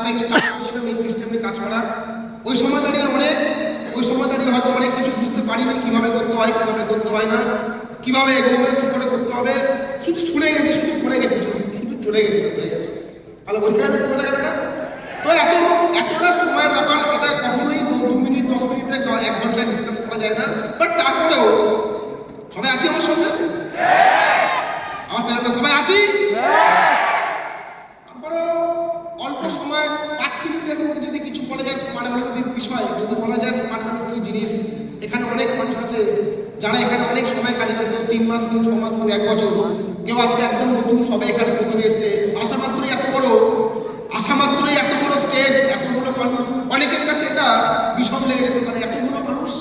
Time start করেছিলাম এই সিস্টেমে কাজ করা। ওই সময় দাঁড়িয়ে হয়তো অনেক কিছু বুঝতে পারিনি, কিভাবে করতে হয় কিভাবে করতে হয় না, কিভাবে এগোবে কি করে করতে হবে, শুধু শুনে গেছি, শুধু পড়ে গেছি, শুধু চলে গেছি, হয়ে গেছে। তাহলে বুঝতে গেছে কি বলে গেলটা? তো এতটা সময়ের ব্যাপার, এটা কখনোই 2 মিনিট 10 মিনিটে 1 ঘন্টায় ডিসকাস করা যায় না। বাট তারপরেও সবাই আছি আমার সঙ্গে, আমার প্ল্যানটা সবাই আছি। তারপরেও অল্প সময় 5 মিনিটের মধ্যে যদি কিছু বলা যায় স্মার্ট ভ্যালুর বিষয়, যদি বলা যায় স্মার্ট ভ্যালু কি জিনিস, এখানে অনেক মানুষ আছে যারা এখানে অনেক সময় কাটিয়েছে, কেউ 3 মাস, কেউ 6 মাস, কেউ 1 বছর, কেউ আজকে একদম নতুন, সবাই এখানে প্রথমে এসছে। আশা মাত্রই এত বড় স্টেজ, এতগুলো মানুষ, অনেকের কাছে এটা বিষম লেগে যেতে পারে। এতগুলো মানুষ,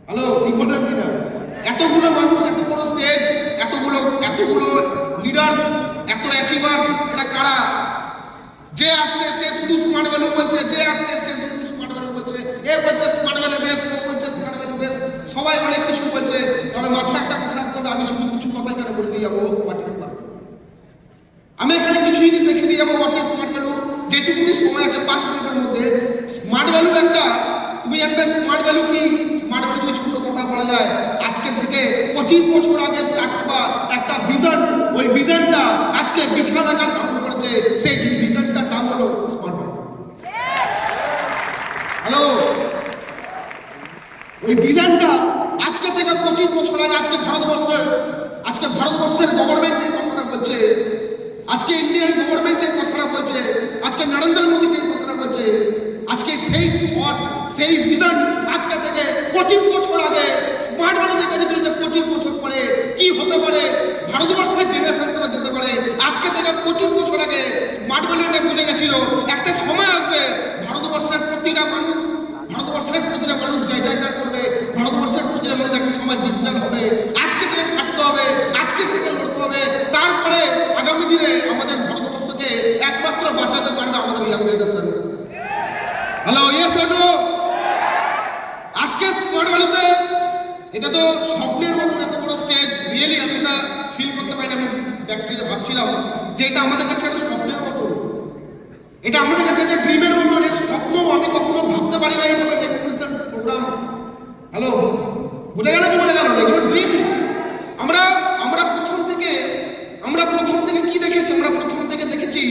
হ্যালো ঠিক বললেন কিনা? এতগুলো মানুষ, এত বড় স্টেজ, এতগুলো লিডার্স, এত অ্যাচিভার্স, এটা কারা? যে আসছে সে শুধু স্মার্ট ভ্যালু বলছে, যে আসছে সে শুধু স্মার্ট ভ্যালু বলছে, এ বলছে স্মার্ট ভ্যালু বেস্ট, ও বলছে স্মার্ট ভ্যালু বেস্ট, সবাই অনেক কিছু বলছে। তবে মাথায় একটা কথা রাখতে হবে, আমি শুধু কিছু কথা কেন বলে দিয়ে যাবো হোয়াট ইজ স্মার্ট। আমি এখানে কিছু জিনিস দেখিয়ে দিয়ে যাবো হোয়াট ইজ স্মার্ট ভ্যালু। যেটুকুনি সময় আছে 5 মিনিটের মধ্যে, স্মার্ট ভ্যালু একটা স্মার্ট ভ্যালু কি, স্মার্ট ভ্যালু কিছু কথা বলা যায়। আজকে থেকে 25 বছর আগে স্টার্ট হওয়া একটা ভিশন, ওই ভিশনটা আজকে বিশাল আকার ধারণ করেছে। সেই ভিশনটার নাম হলো স্মার্ট ভ্যালু। হ্যালো, ওই ভিশনটা আজকে থেকে 25 বছর আগে, আজকে ভারতবর্ষের গভর্নমেন্ট যে কথাটা বলছে, আজকে ইন্ডিয়ান গভর্নমেন্ট যে কথাটা বলছে, আজকে নরেন্দ্র মোদী যে কথাটা বলছে, আজকে সেই থট, সেই ভিশন আজকে থেকে 25 বছর আগে স্মার্ট ভ্যালু থেকে নিয়ে 25 বছর পরে কি হতে পারে, ভারতবর্ষের জেনারেশন কথা যেতে পারে। আজকে থেকে 25 বছর আগে স্মার্ট ভ্যালু এটা বুঝে গেছিল, একটা সময় আসবে ভারতবর্ষের প্রতিটা মানুষ জয় জয়কার করবে, ভারতবর্ষের প্রতিটা মানুষ একটা সময় ডিজিটাল হবে। আজকে থেকে থাকতে হবে, আজকে থেকে লড়তে হবে। তারপরে আগামী দিনে আমাদের ভারতবর্ষকে একমাত্র বাঁচাতে পারবে আমাদের young generation. Hello, yes or no? আজকে স্মার্ট ভ্যালুতে এটা তো স্বপ্নের মতো এত বড় স্টেজ, রিয়েলি আমি এটা ফিল করতে পারি। আমি ব্যাক স্টেজে ভাবছিলাম যে এটা আমাদের কাছে একটা স্বপ্নের মতো, এটা আমাদের কাছে একটা ড্রিমের মতো। এর স্বপ্ন আমি কখনো ভাবতে পারি না এইভাবে রেকগনিশন প্রোগ্রাম। হ্যালো, বুঝে গেল কি বলে গেল? এগুলো ড্রিম। আমরা প্রথম থেকে কি দেখেছি? আমরা প্রথম থেকে দেখেছি,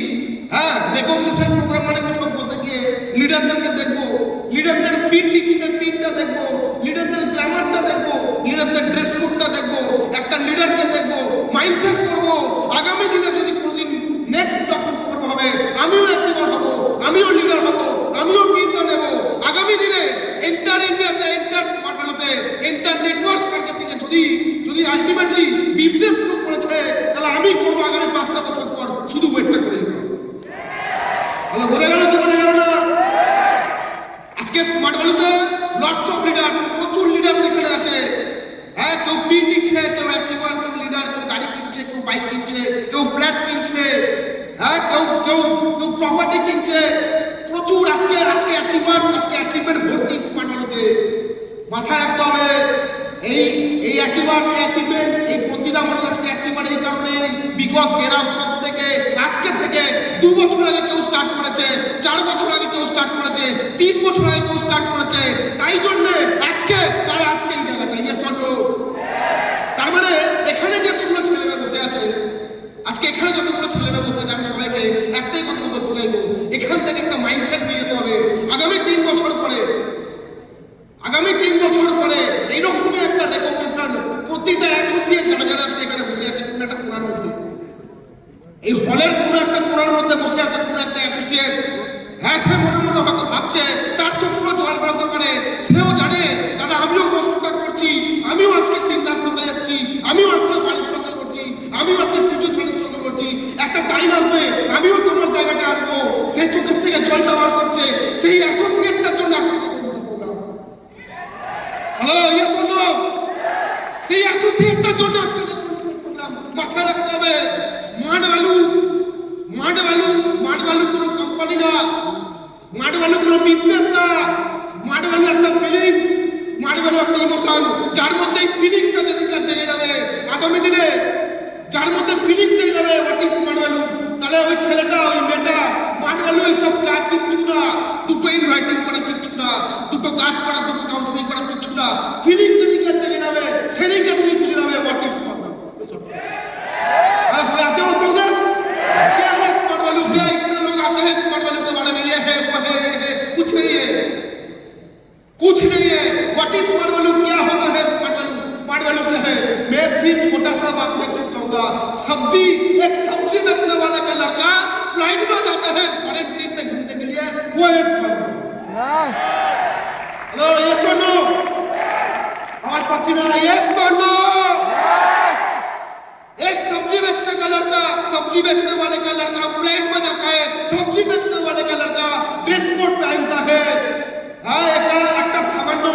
হ্যাঁ, রেকগনিশন প্রোগ্রাম মানে কোথাও বসে গিয়ে লিডারদেরকে দেখবো, লিডারদের পিন লিখছে, পিনটা দেখবো, লিডারদের গ্রামারটা দেখবো, লিডারদের ড্রেস কোডটা দেখবো, একটা লিডারকে দেখবো, মাইন্ডসেট করবো। আগামী দিনে যদি কোনোদিন নেক্সট যখন প্রোগ্রাম হবে, আমিও অ্যাচিভার হবো, আমিও লিডার হবো, আমিও পিনটা নেবো। আগামী দিনে এন্টার ইন্ডিয়াতে, এন্টার স্মার্ট ভ্যালুতে, এন্টার নেটওয়ার্ক মার্কেটিংয়ে যদি আলটিমেটলি বিজনেস গ্রো করেছে, তাহলে আমি করবো আগামী 5টা বছর পর, শুধু ওয়েটটা করে নেবো। তাহলে বোঝা গেল কি বোঝা গেল না? আজকে স্মার্ট ভ্যালুতে লটস অফ লিডার, প্রচুর লিডার এখানে আছে। হ্যাঁ, কেউ পিন নিচ্ছে, কেউ অ্যাচিভার, কেউ লিডার, কেউ গাড়ি কিনছে, কেউ বাইক কিনছে, কেউ ফ্ল্যাট কিনছে, হ্যাঁ, কেউ প্রপার্টি কিনছে। প্রচুর আজকে অ্যাচিভমেন্ট ভর্তি স্মার্ট ভ্যালুতে। মাথায় রাখতে হবে, এই অ্যাচিভমেন্ট, এই প্রতিটা মানুষ আজকে অ্যাচিভার এই কারণে, বিকজ এরা প্রত্যেকে আজকে থেকে 2 বছর আগে কেউ স্টার্ট করেছে, 4 বছর আগে কেউ স্টার্ট করেছে, 3 বছর আগে কেউ স্টার্ট করেছে। তাই জন্য তারা আজকে এই জায়গাটা, ইয়েস অর নো? তার মানে এখানে যতগুলো ছেলেমেয়ে বসে আছে, আজকে এখানে যতগুলো ছেলেমেয়ে বসে আছে, আমি সবাইকে একটাই কথা বলতে চাইবো, এখান থেকে একটা মাইন্ডসেট নিয়ে যেতে হবে। আগামী 3 বছর পরে এইরকমই একটা রেকগনিশন প্রতিটা অ্যাসোসিয়েট যারা আজকে এখানে বসে আছে, কোনো একটা কোণার মধ্যে, এই হলের কোনো একটা কোণার মধ্যে বসে আছে কোনো একটা অ্যাসোসিয়েট। হ্যাঁ, সে মনে মনে হয়তো ভাবছে, তার চোখগুলো জল বাড়াতে পারে, সেও জানে দাদা আমিও কষ্টটা করছি, আমিও আজকে 3 লাখ করতে যাচ্ছি, আমিও আজকে বাড়ির সঙ্গে করছি, আমিও আজকে সিচুয়েশনের সঙ্গে করছি। একটা টাইম আসবে আমিও তোমার জায়গাটা আসবো। সে চোখের থেকে জলটা বার করছে, সেই অ্যাসোসিয়েটটার জন্য হ্যালো, ইয়েস অর নো? সেই অ্যাসোসিয়েটটার জন্য আজকে প্রোগ্রাম। মাথায় রাখতে হবে, স্মার্ট ভ্যালু কোনো কোম্পানি না, স্মার্ট ভ্যালু কোনো বিজনেস না, স্মার্ট ভ্যালু একটা ফিলিংস, স্মার্ট ভ্যালু একটা ইমোশন। যার মধ্যে ফিলিংসটা যেদিন জেগে যাবে আগামী দিনে, যার মধ্যে ফিলিংস জেগে যাবে হোয়াট ইজ স্মার্ট ভ্যালু, তাহলে ওই ছেলেটা, ওই মেয়েটা স্মার্ট ভ্যালু एक सब्जी बेचने वाले का लड़का फ्लाइट में जाता है फॉरेन ट्रिप में घूमने के लिए, वो यस कर हेलो यस और नो आवाज पाচ্ছি না यस और नो एक सब्जी बेचने का लड़का, सब्जी बेचने वाले का लड़का फ्लाइट में जाता है, सब्जी बेचने वाले का लड़का ड्रेस कोड पहनता है। হ্যাঁ একটা সামান্য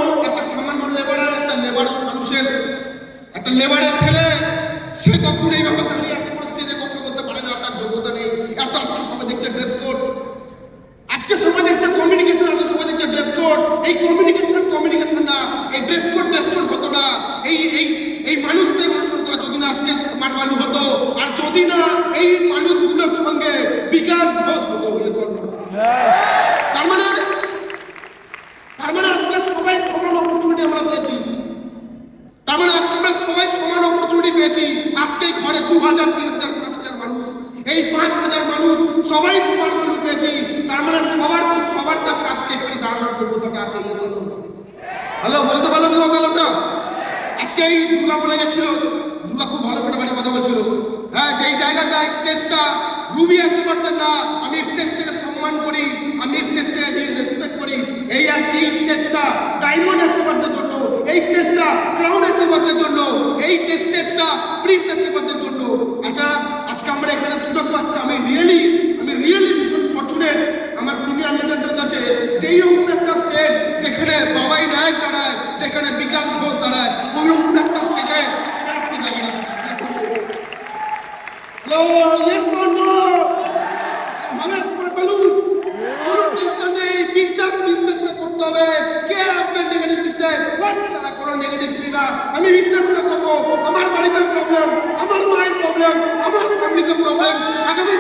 লেবার মানুষের একটা লেবারের ছেলে সে কখনো এইভাবে দাঁড়িয়ে একটা পরিস্থিতিতে কথা বলতে পারে না, তার যোগ্যতা নেই। এত আজকে সবাই দেখছে ড্রেস কোড, আজকে সবাই দেখছে কমিউনিকেশন আছে, সবাই দেখছে ড্রেস কোড। এই কমিউনিকেশন না, এই ড্রেস কোড হতো না। এই মানুষগুলো যদি না আজকে স্মার্ট ভ্যালু হতো, আর যদি না এই মানুষগুলোর সঙ্গে বিকাশ ঘোষ হতো। তার মানে আজকে সবাই সমান অপরচুনিটি আমরা পেয়েছি। তার মানে আজকে আমরা সবাই সমান অপরচুনিটি পেয়েছি। আজকে ঘরে 2000, 3000, 5000 মানুষ, এই 5000 মানুষ সবাই সমান মানুষ পেয়েছি। তার মানে সবার কাছে আজকে এখানে দাঁড়ানোর যোগ্যতাটা আছে। হ্যালো বলতে পারলাম না? আজকে এই দুর্গা বলে গেছিল, দুর্গা খুব ভালো ফাটাফাটি কথা বলছিল। হ্যাঁ, যেই জায়গাটা স্টেজটা রুবি আছে করতেন না, আমি স্টেজটাকে সম্মান করি, আমি স্টেজটাকে রেসপেক্ট করি। এই আজকে এই স্টেজটা ডায়মন্ড অ্যাচিভারদের জন্য, এই স্টেজটা ক্রাউন অ্যাচিভারদের জন্য, এই স্টেজটা প্রিন্স অ্যাচিভারদের জন্য। এটা আজকে আমরা এখানে সুযোগ পাচ্ছি। আমি রিয়েলি ভীষণ ফরচুনেট আমার সিনিয়র লিডারদের কাছে, যেই রকম একটা স্টেজ যেখানে বাবাই নায়ক দাঁড়ায়, যেখানে বিকাশ ঘোষ দাঁড়ায়, ওই রকম একটা স্টেজে হ্যালো ইয়েস অর নো আমরা সবাই বলুন কোনো টেনশন নেই, বিজনেসটা করতে হবে। কে আসবে নেগেটিভ দিতে? বাচ্চা কোনো নেগেটিভ ছিল না। আমি বিজনেসটা করবো, আমার বাড়িতে প্রবলেম, আমার মায়ের প্রবলেম, আমার ফ্যামিলিতে প্রবলেম। আগামী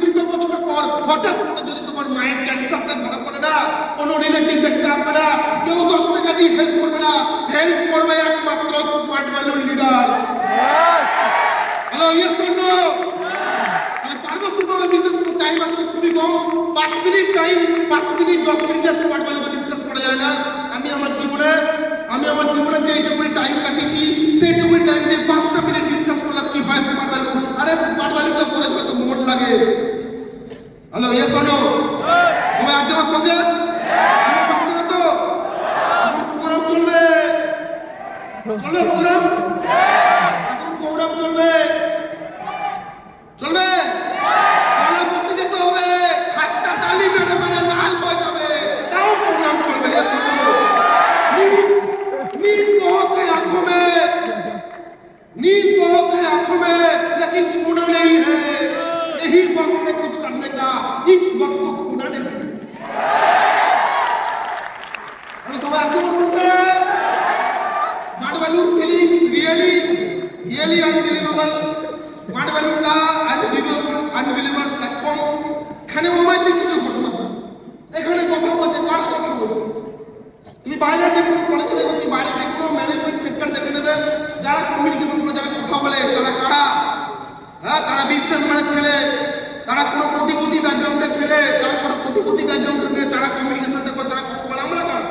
2 বছর পর হঠাৎ করে যদি তোমার মায়ের ক্যান্সারটা ধরা পড়ে না, কোনো রিলেটিভ দেখতে আসবে না, কেউ 10 টাকা দিয়ে হেল্প করবে না, হেল্প করবে একমাত্র smart value leader. Hello yes or no? Business time আছে খুবই কম, 5 মিনিট টাইম, 5 মিনিট 10 মিনিটে স্মার্ট ভ্যালু ডিসকাস করা যায় না। আমি আমার জীবনে যেইটুকু টাইম কাটিয়েছি, সেইটুকু টাইম দিয়ে 5টা মিনিট ডিসকাস করলাম কি হয় স্মার্ট ভ্যালু। আরে স্মার্ট ভ্যালুটা করে তো মন লাগে। Hello yes or no? সবাই আছে আমার সঙ্গে? পাচ্ছি না তো? প্রোগ্রাম চলবে প্রোগ্রাম এখন প্রোগ্রাম চলবে তাহলে বসে যেতে হবে, হাতটা তালি মেরে লাল হয়ে যাবে, তাও প্রোগ্রাম চলবে। नींद बहुत है आंखों में लेकिन सोना नहीं है। यही वक्त है कुछ करने का, इस वक्त को खोना नहीं। সবাই আছে বলতে smart value feelings really unbelievable. Smart ভ্যালুটা আনবিলিভেবল প্ল্যাটফর্ম। এখানে অমায়িক কিছু ঘটনা, এখানে কথা বলছে, কার কথা বলছে? তুমি বাইরে যে কোনো কলেজে দেখো, তুমি বাইরে যে কোনো ম্যানেজমেন্ট সেক্টর দেখে নেবে, যারা কমিউনিকেশন করে, যারা কথা বলে, তারা কারা? হ্যাঁ, তারা বিজনেসম্যানের ছেলে, তারা কোনো কোটিপতি ব্যাকগ্রাউন্ডের ছেলে, তারা কোনো কোটিপতি ব্যাকগ্রাউন্ডের মেয়ে, তারা কমিউনিকেশনটা করে, তারা কথা বলে। আমরা কারা?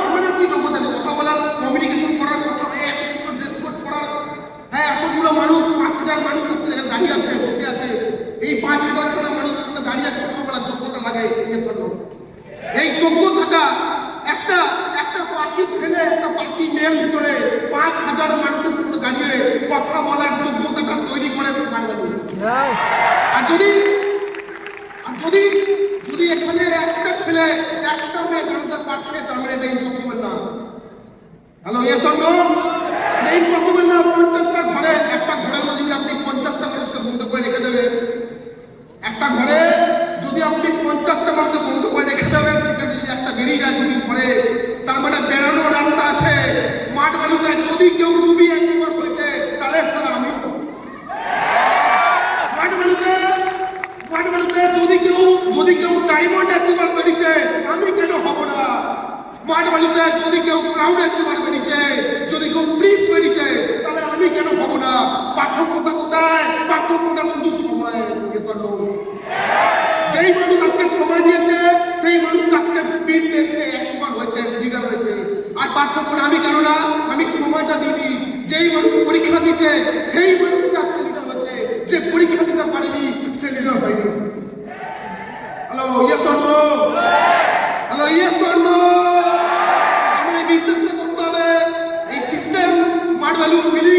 আমাদের কি যোগ্যতা কথা বলার, কমিউনিকেশন করার, কথা এত ড্রেস কোড করার? হ্যাঁ, এতগুলো মানুষ, 5000 মানুষ দাঁড়িয়ে আছে, বসে আছে। এই 5000 খানা মানুষ দাঁড়িয়ে কথা বলার যোগ্যতা লাগে। এই যোগ্যতাটা একটা পার্টি ছেলে, একটা পার্টি মেয়ের ভিতরে 5000 মানুষের সাথে দাঁড়িয়ে কথা বলার যোগ্যতাটা তৈরি করে আর যদি এখানে একটা ছেলে, একটা মেয়ে দাঁড়াতে পারছে, তার মানে এটা ইম্পসিবল না। Hello yes or no? এটা ইম্পসিবল না। 50টা ঘরে, একটা ঘরের মধ্যে যদি আপনি 50টা মানুষকে বন্ধ করে রেখে দেবেন, একটা ঘরে যদি আপনি 50টা মানুষকে বন্ধ করে রেখে দেবেন, সেখানে যদি একটা বেরিয়ে যায় দুদিন পরে, তার মানে বেরোনোর রাস্তা আছে। স্মার্ট ভ্যালুতে যদি কেউ রুবি অ্যাচিভার হয়েছে, তাহলে সেটা আমিও। স্মার্ট ভ্যালুতে যদি কেউ ডায়মন্ড অ্যাচিভার করেছে, আমি কেন হব না? স্মার্ট ভ্যালুতে যদি কেউ ক্রাউন অ্যাচিভার করেছে, যদি কেউ প্রিন্স করেছে, তাহলে আমি কেন হব না? পার্থক্যটা কোথায়? পার্থক্যটা শুধু সময়। যেই মানুষ আজকে সময় দিয়েছে, সেই মানুষ আজকে পিন পেয়েছে, অ্যাচিভার হয়েছে, লিডার হয়েছে। আর পার্থক্যটা আমি কেন না? আমি সময়টা দিইনি। যেই মানুষ পরীক্ষা দিচ্ছে সেই মানুষটা আজকে লিডার হচ্ছে, যে পরীক্ষা দিতে পারেনি সে লিডার হয়নি। Hello yes or no? Hello yes or no? আমার এই বিজনেসটা করতে হবে, এই সিস্টেম স্মার্ট ভ্যালু বিলিভ